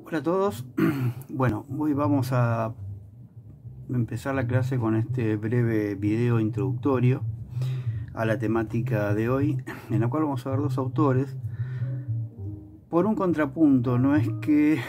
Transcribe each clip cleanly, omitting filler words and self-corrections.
Hola a todos. Bueno, hoy vamos a empezar la clase con este breve video introductorio a la temática de hoy, en la cual vamos a ver dos autores por un contrapunto. No es que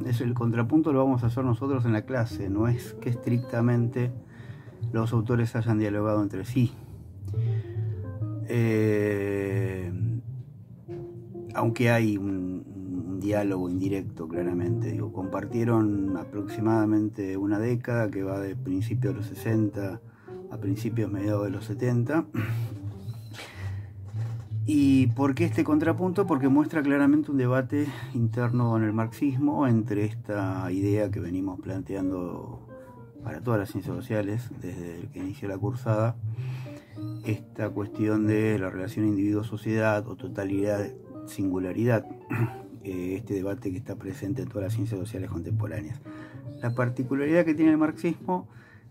el contrapunto lo vamos a hacer nosotros en la clase, no es que estrictamente los autores hayan dialogado entre sí, aunque hay un diálogo indirecto, claramente. Digo, compartieron aproximadamente una década que va de principios de los 60 a principios mediados de los 70. ¿Y por qué este contrapunto? Porque muestra claramente un debate interno en el marxismo entre esta idea que venimos planteando para todas las ciencias sociales desde que inició la cursada, esta cuestión de la relación individuo-sociedad o totalidad-singularidad, este debate que está presente en todas las ciencias sociales contemporáneas. La particularidad que tiene el marxismo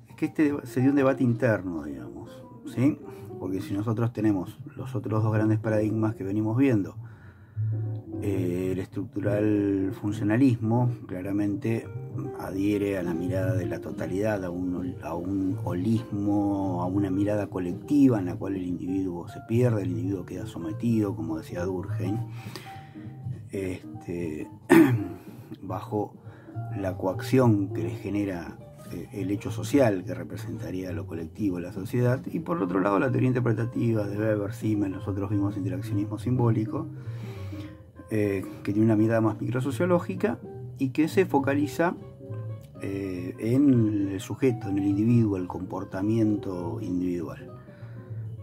es que este sería un debate interno, digamos, ¿sí? Porque si nosotros tenemos los otros dos grandes paradigmas que venimos viendo, el estructural funcionalismo claramente adhiere a la mirada de la totalidad, a un holismo, a una mirada colectiva en la cual el individuo se pierde, el individuo queda sometido, como decía Durkheim, bajo la coacción que le genera el hecho social que representaría lo colectivo, la sociedad. Y por otro lado, la teoría interpretativa de Weber, Siemens, nosotros vimos interaccionismo simbólico, que tiene una mirada más microsociológica y que se focaliza en el sujeto, en el individuo, el comportamiento individual.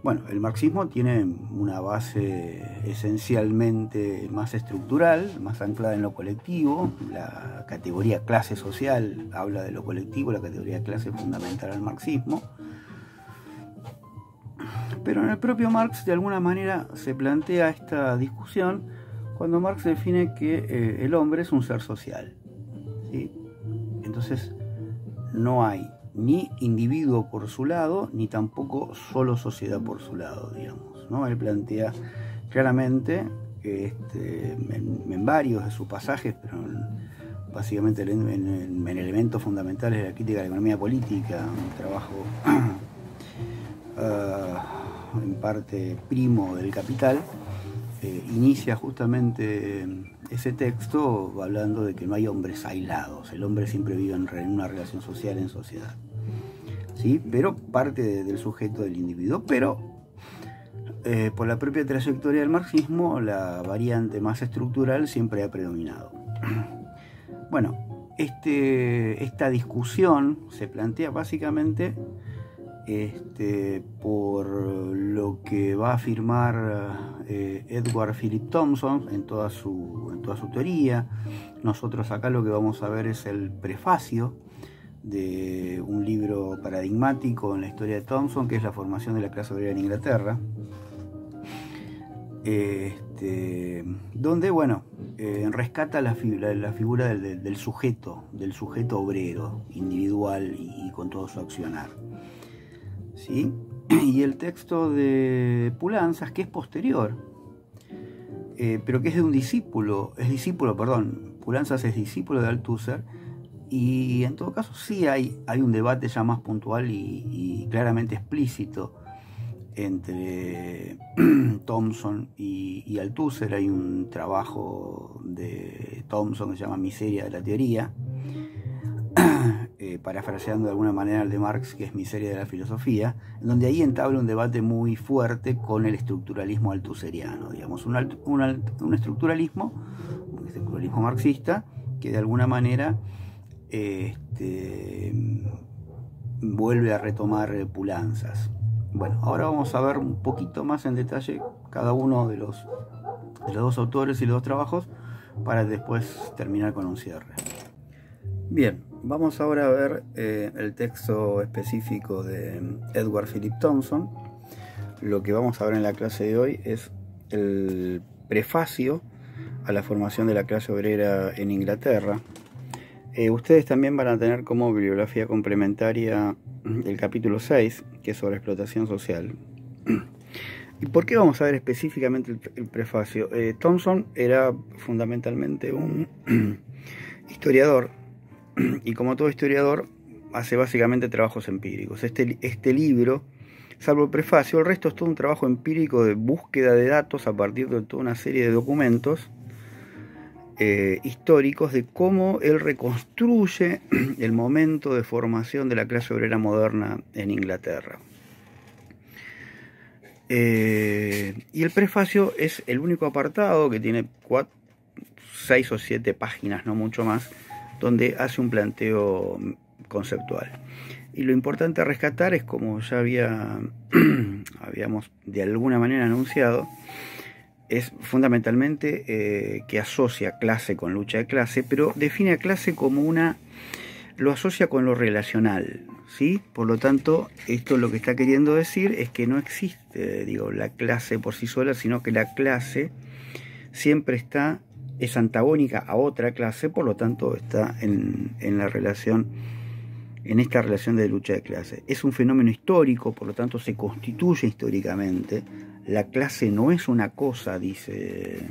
Bueno, el marxismo tiene una base esencialmente más estructural, más anclada en lo colectivo. La categoría clase social habla de lo colectivo, la categoría clase es fundamental al marxismo. Pero en el propio Marx, de alguna manera, se plantea esta discusión cuando Marx define que el hombre es un ser social, ¿sí? Entonces, no hay ni individuo por su lado, ni tampoco solo sociedad por su lado, digamos, ¿no? Él plantea claramente que en varios de sus pasajes, pero básicamente en elementos fundamentales de la crítica de la economía política, un trabajo en parte primo del Capital, inicia justamente ese texto hablando de que no hay hombres aislados, el hombre siempre vive en una relación social, en sociedad, ¿sí? Pero parte del sujeto del individuo, pero por la propia trayectoria del marxismo, la variante más estructural siempre ha predominado. Bueno, esta discusión se plantea básicamente por lo que va a afirmar Edward Philip Thompson en toda su teoría. Nosotros acá lo que vamos a ver es el prefacio de un libro paradigmático en la historia de Thompson, que es La formación de la clase obrera en Inglaterra, donde, bueno, rescata la figura del sujeto obrero, individual y con todo su accionar, ¿sí? Y el texto de Poulantzas, que es posterior, pero que es de un Poulantzas es discípulo de Althusser, y en todo caso sí hay un debate ya más puntual y claramente explícito entre Thompson y Althusser. Hay un trabajo de Thompson que se llama Miseria de la teoría, parafraseando de alguna manera el de Marx, que es Miseria de la filosofía, en donde ahí entabla un debate muy fuerte con el estructuralismo althuseriano, digamos, un estructuralismo marxista que de alguna manera vuelve a retomar Poulantzas. Bueno, ahora vamos a ver un poquito más en detalle cada uno de los dos autores y los dos trabajos para después terminar con un cierre. Bien, vamos ahora a ver el texto específico de Edward Philip Thompson. Lo que vamos a ver en la clase de hoy es el prefacio a la formación de la clase obrera en Inglaterra. Ustedes también van a tener como bibliografía complementaria el capítulo 6, que es sobre explotación social. ¿Y por qué vamos a ver específicamente el prefacio? Thompson era fundamentalmente un historiador, y como todo historiador hace básicamente trabajos empíricos. Este libro, salvo el prefacio, el resto es todo un trabajo empírico de búsqueda de datos a partir de toda una serie de documentos históricos de cómo él reconstruye el momento de formación de la clase obrera moderna en Inglaterra. Y el prefacio es el único apartado que tiene 6 o 7 páginas, no mucho más, donde hace un planteo conceptual. Y lo importante a rescatar es, como ya habíamos de alguna manera anunciado, es fundamentalmente que asocia clase con lucha de clase, pero define a clase como lo asocia con lo relacional, ¿sí? Por lo tanto, esto lo que está queriendo decir es que no existe, la clase por sí sola, sino que la clase siempre es antagónica a otra clase, por lo tanto está en esta relación de lucha de clase. Es un fenómeno histórico, por lo tanto se constituye históricamente. La clase no es una cosa, dice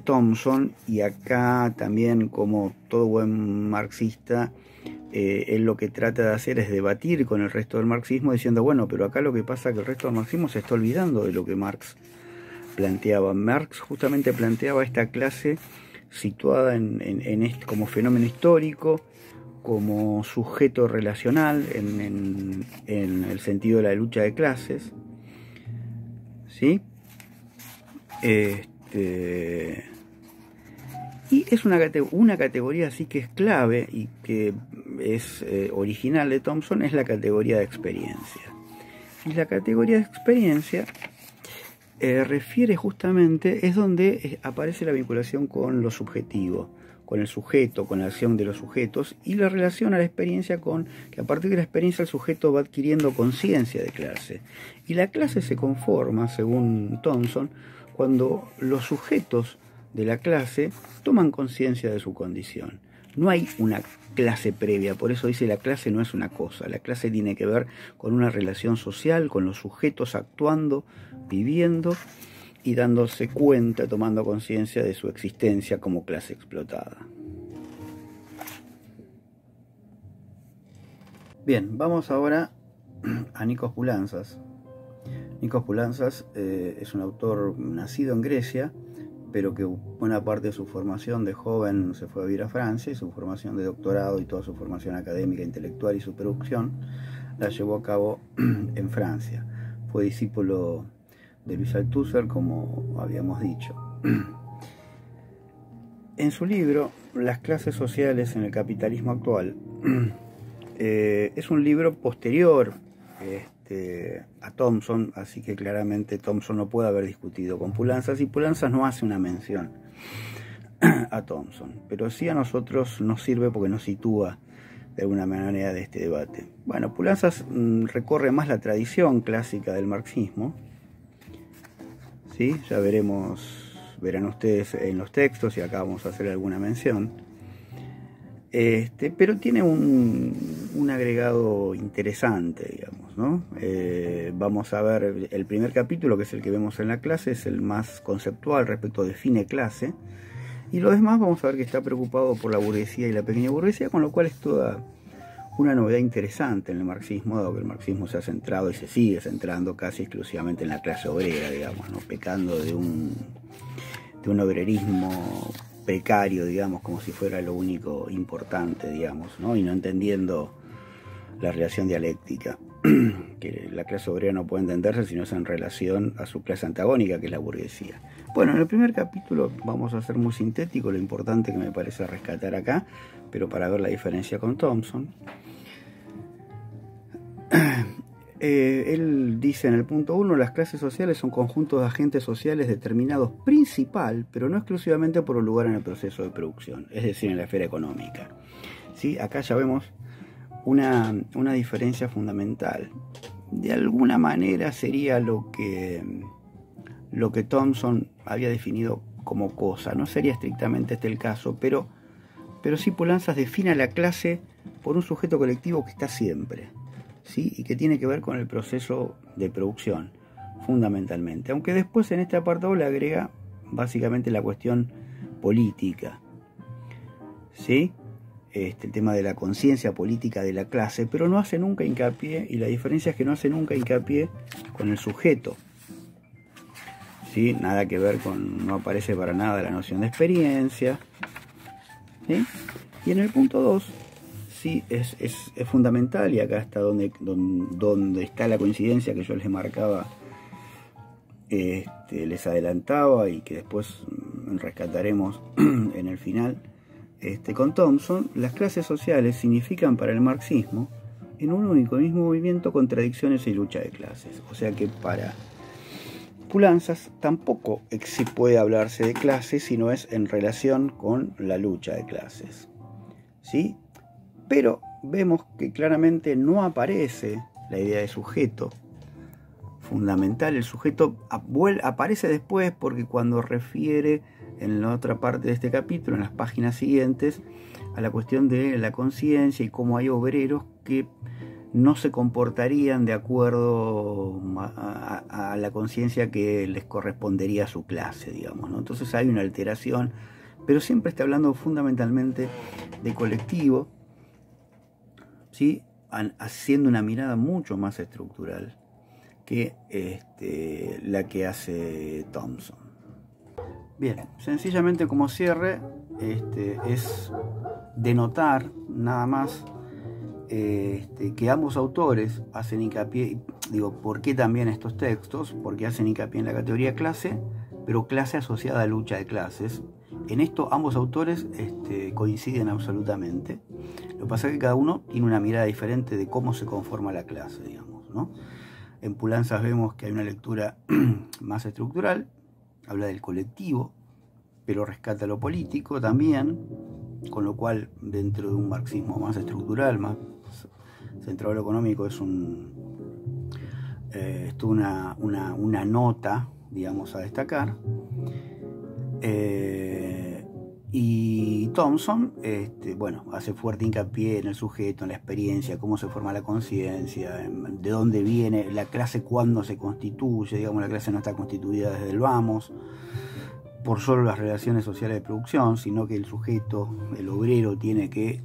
Thompson, y acá también, como todo buen marxista, él lo que trata de hacer es debatir con el resto del marxismo, diciendo, bueno, pero acá lo que pasa es que el resto del marxismo se está olvidando de lo que Marx planteaba. Marx justamente planteaba esta clase situada como fenómeno histórico, como sujeto relacional en el sentido de la lucha de clases, ¿sí? Y es una categoría así que es clave y que es original de Thompson, es la categoría de experiencia. Y la categoría de experiencia refiere justamente, es donde aparece la vinculación con lo subjetivo, con el sujeto, con la acción de los sujetos, y la relación a la experiencia con que a partir de la experiencia el sujeto va adquiriendo conciencia de clase. Y la clase se conforma, según Thompson, cuando los sujetos de la clase toman conciencia de su condición. No hay una clase previa, por eso dice la clase no es una cosa, la clase tiene que ver con una relación social, con los sujetos actuando, viviendo y dándose cuenta, tomando conciencia de su existencia como clase explotada. Bien, vamos ahora a Nikos Poulantzas. Nikos Poulantzas es un autor nacido en Grecia, pero que buena parte de su formación de joven se fue a vivir a Francia, y su formación de doctorado y toda su formación académica, intelectual y su producción la llevó a cabo en Francia. Fue discípulo de Louis Althusser, como habíamos dicho. En su libro Las clases sociales en el capitalismo actual, es un libro posterior a Thompson, así que claramente Thompson no puede haber discutido con Poulantzas, y Poulantzas no hace una mención a Thompson, pero sí a nosotros nos sirve porque nos sitúa de alguna manera de este debate. Bueno, Poulantzas recorre más la tradición clásica del marxismo, ¿sí? Ya verán ustedes en los textos, y acá vamos a hacer alguna mención. Pero tiene un agregado interesante, digamos, ¿no? Vamos a ver el primer capítulo, que es el que vemos en la clase, es el más conceptual respecto de define clase, y lo demás vamos a ver que está preocupado por la burguesía y la pequeña burguesía, con lo cual es toda una novedad interesante en el marxismo, dado que el marxismo se ha centrado y se sigue centrando casi exclusivamente en la clase obrera, digamos, ¿no? Pecando de un obrerismo precario, digamos, como si fuera lo único importante, digamos, ¿no? Y no entendiendo la relación dialéctica, que la clase obrera no puede entenderse si no es en relación a su clase antagónica, que es la burguesía. Bueno, en el primer capítulo vamos a ser muy sintético, lo importante que me parece rescatar acá, pero para ver la diferencia con Thompson. Él dice en el punto 1, las clases sociales son conjuntos de agentes sociales determinados principal, pero no exclusivamente por un lugar en el proceso de producción, es decir, en la esfera económica. ¿Sí? Acá ya vemos una diferencia fundamental. De alguna manera sería lo que Thompson había definido como cosa. No sería estrictamente este el caso, pero sí Poulantzas define a la clase por un sujeto colectivo que está siempre, ¿sí? Y que tiene que ver con el proceso de producción, fundamentalmente. Aunque después en este apartado le agrega básicamente la cuestión política, ¿sí? El tema de la conciencia política de la clase, pero no hace nunca hincapié, y la diferencia es que no hace nunca hincapié con el sujeto, ¿sí? Nada que ver con, no aparece para nada la noción de experiencia, ¿sí? Y en el punto 2, sí, es fundamental, y acá está donde está la coincidencia que yo les marcaba, les adelantaba, y que después rescataremos en el final. Con Thompson, las clases sociales significan para el marxismo, en un único mismo movimiento, contradicciones y lucha de clases. O sea que para Poulantzas tampoco puede hablarse de clases, sino es en relación con la lucha de clases, ¿sí? Pero vemos que claramente no aparece la idea de sujeto fundamental. El sujeto aparece después, porque cuando refiere en la otra parte de este capítulo, en las páginas siguientes, a la cuestión de la conciencia y cómo hay obreros que no se comportarían de acuerdo a la conciencia que les correspondería a su clase, digamos, ¿no? Entonces hay una alteración, pero siempre está hablando fundamentalmente de colectivo, ¿sí? Haciendo una mirada mucho más estructural que la que hace Thompson. Bien, sencillamente como cierre, es denotar nada más que ambos autores hacen hincapié, digo, ¿por qué también estos textos? Porque hacen hincapié en la categoría clase, pero clase asociada a lucha de clases. En esto ambos autores coinciden absolutamente. Lo que pasa es que cada uno tiene una mirada diferente de cómo se conforma la clase, digamos, ¿no? En Poulantzas vemos que hay una lectura más estructural, habla del colectivo, pero rescata lo político también, con lo cual dentro de un marxismo más estructural, más centrado en lo económico, es una nota, digamos, a destacar. Y Thompson, bueno, hace fuerte hincapié en el sujeto, en la experiencia, cómo se forma la conciencia, de dónde viene la clase, cuándo se constituye. Digamos, la clase no está constituida desde el vamos, por solo las relaciones sociales de producción, sino que el sujeto, el obrero, tiene que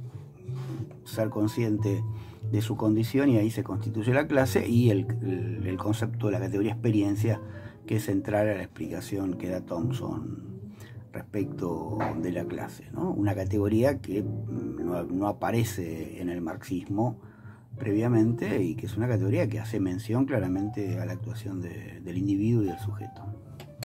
ser consciente de su condición, y ahí se constituye la clase, y el concepto de la categoría experiencia, que es central a la explicación que da Thompson respecto de la clase, ¿no? Una categoría que no aparece en el marxismo previamente, y que es una categoría que hace mención claramente a la actuación del individuo y del sujeto.